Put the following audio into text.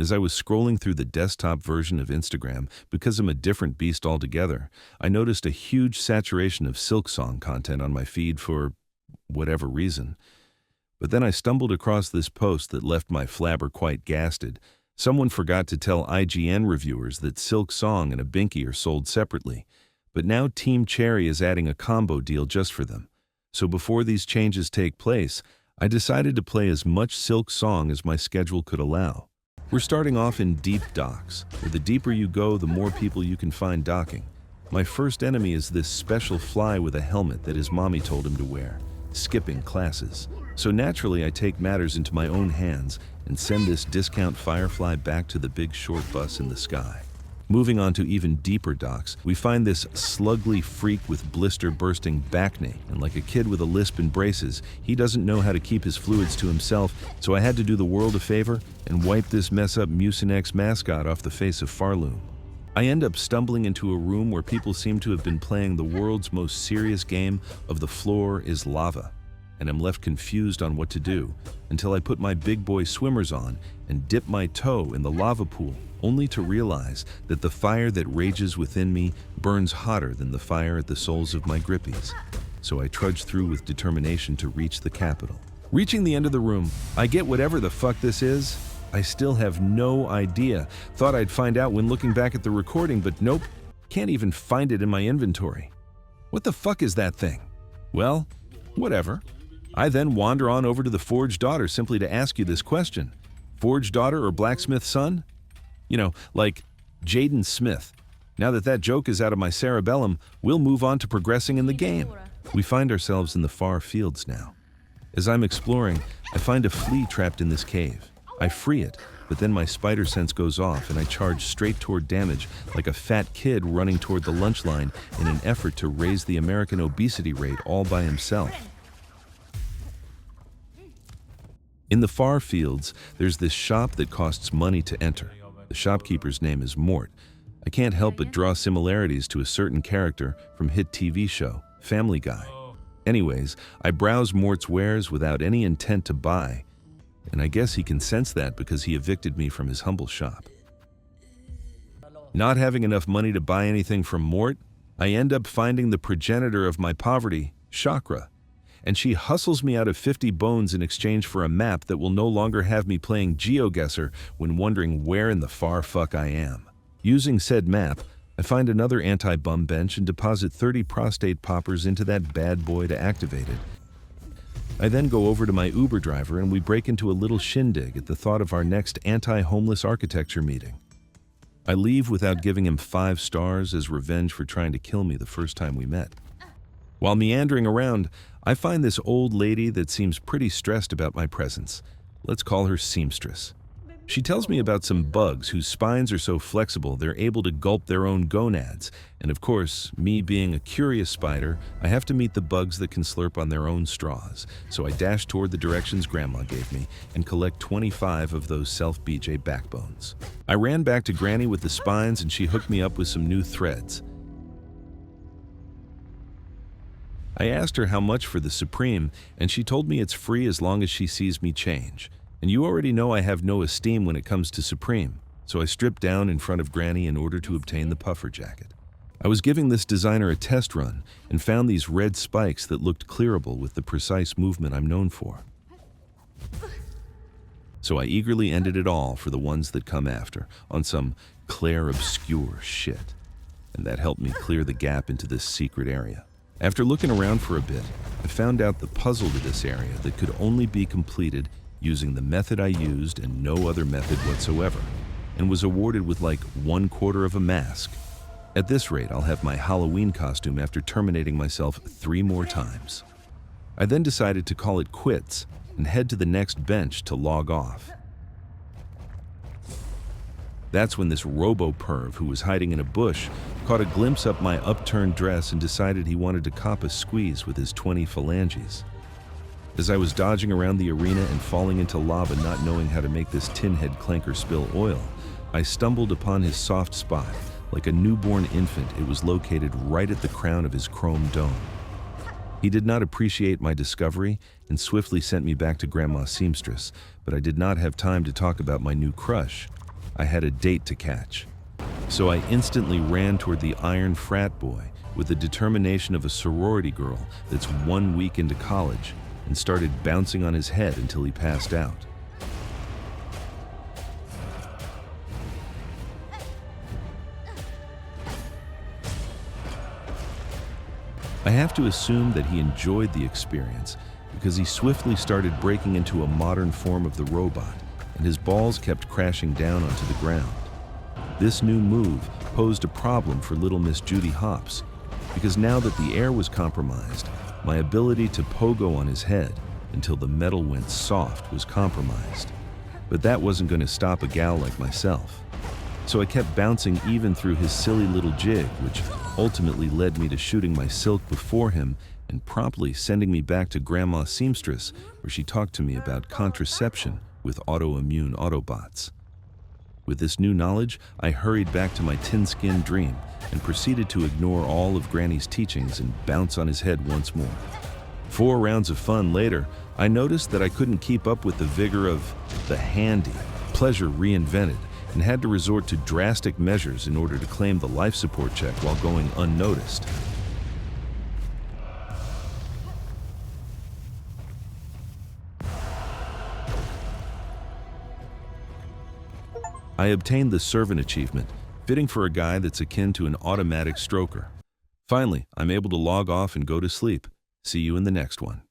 As I was scrolling through the desktop version of Instagram, because I'm a different beast altogether, I noticed a huge saturation of Silksong content on my feed for whatever reason. But then I stumbled across this post that left my flabber quite gasted. Someone forgot to tell IGN reviewers that Silksong and a Binky are sold separately, but now Team Cherry is adding a combo deal just for them. So before these changes take place, I decided to play as much Silksong as my schedule could allow. We're starting off in deep docks, where the deeper you go, the more people you can find docking. My first enemy is this special fly with a helmet that his mommy told him to wear, skipping classes. So naturally I take matters into my own hands and send this discount Firefly back to the big short bus in the sky. Moving on to even deeper docks, we find this slugly freak with blister-bursting back knee, and like a kid with a lisp in braces, he doesn't know how to keep his fluids to himself, so I had to do the world a favor and wipe this mess-up Mucinex mascot off the face of Farloom. I end up stumbling into a room where people seem to have been playing the world's most serious game of the floor is lava, and I'm left confused on what to do until I put my big boy swimmers on and dip my toe in the lava pool, only to realize that the fire that rages within me burns hotter than the fire at the soles of my grippies. So I trudge through with determination to reach the capital. Reaching the end of the room, I get whatever the fuck this is. I still have no idea. Thought I'd find out when looking back at the recording, but nope, can't even find it in my inventory. What the fuck is that thing? Well, whatever. I then wander on over to the Forge Daughter simply to ask you this question. Forge Daughter or Blacksmith Son? You know, like Jaden Smith. Now that that joke is out of my cerebellum, we'll move on to progressing in the game. We find ourselves in the far fields now. As I'm exploring, I find a flea trapped in this cave. I free it, but then my spider sense goes off and I charge straight toward damage like a fat kid running toward the lunch line in an effort to raise the American obesity rate all by himself. In the far fields, there's this shop that costs money to enter. The shopkeeper's name is Mort. I can't help but draw similarities to a certain character from hit TV show, Family Guy. Anyways, I browse Mort's wares without any intent to buy, and I guess he can sense that because he evicted me from his humble shop. Not having enough money to buy anything from Mort, I end up finding the progenitor of my poverty, Chakra, and she hustles me out of 50 bones in exchange for a map that will no longer have me playing GeoGuessr when wondering where in the far fuck I am. Using said map, I find another anti-bum bench and deposit 30 prostate poppers into that bad boy to activate it. I then go over to my Uber driver and we break into a little shindig at the thought of our next anti-homeless architecture meeting. I leave without giving him 5 stars as revenge for trying to kill me the first time we met. While meandering around, I find this old lady that seems pretty stressed about my presence. Let's call her Seamstress. She tells me about some bugs whose spines are so flexible they're able to gulp their own gonads. And of course, me being a curious spider, I have to meet the bugs that can slurp on their own straws. So I dash toward the directions Grandma gave me and collect 25 of those self-BJ backbones. I ran back to Granny with the spines and she hooked me up with some new threads. I asked her how much for the Supreme, and she told me it's free as long as she sees me change. And you already know I have no esteem when it comes to Supreme, so I stripped down in front of Granny in order to obtain the puffer jacket. I was giving this designer a test run and found these red spikes that looked clearable with the precise movement I'm known for. So I eagerly ended it all for the ones that come after, on some clair-obscure shit. And that helped me clear the gap into this secret area. After looking around for a bit, I found out the puzzle to this area that could only be completed using the method I used and no other method whatsoever, and was awarded with like 1/4 of a mask. At this rate, I'll have my Halloween costume after terminating myself 3 more times. I then decided to call it quits and head to the next bench to log off. That's when this robo-perv who was hiding in a bush caught a glimpse up my upturned dress and decided he wanted to cop a squeeze with his 20 phalanges. As I was dodging around the arena and falling into lava not knowing how to make this tin-head clanker spill oil, I stumbled upon his soft spot. Like a newborn infant, it was located right at the crown of his chrome dome. He did not appreciate my discovery and swiftly sent me back to Grandma Seamstress, but I did not have time to talk about my new crush, I had a date to catch. So I instantly ran toward the iron frat boy with the determination of a sorority girl that's 1 week into college and started bouncing on his head until he passed out. I have to assume that he enjoyed the experience because he swiftly started breaking into a modern form of the robot, and his balls kept crashing down onto the ground. This new move posed a problem for little Miss Judy Hopps, because now that the air was compromised, my ability to pogo on his head until the metal went soft was compromised. But that wasn't going to stop a gal like myself. So I kept bouncing even through his silly little jig, which ultimately led me to shooting my silk before him and promptly sending me back to Grandma Seamstress, where she talked to me about contraception with autoimmune Autobots. With this new knowledge, I hurried back to my tin-skin dream and proceeded to ignore all of Granny's teachings and bounce on his head once more. 4 rounds of fun later, I noticed that I couldn't keep up with the vigor of the handy, pleasure reinvented, and had to resort to drastic measures in order to claim the life support check while going unnoticed. I obtained the servant achievement, fitting for a guy that's akin to an automatic stroker. Finally, I'm able to log off and go to sleep. See you in the next one.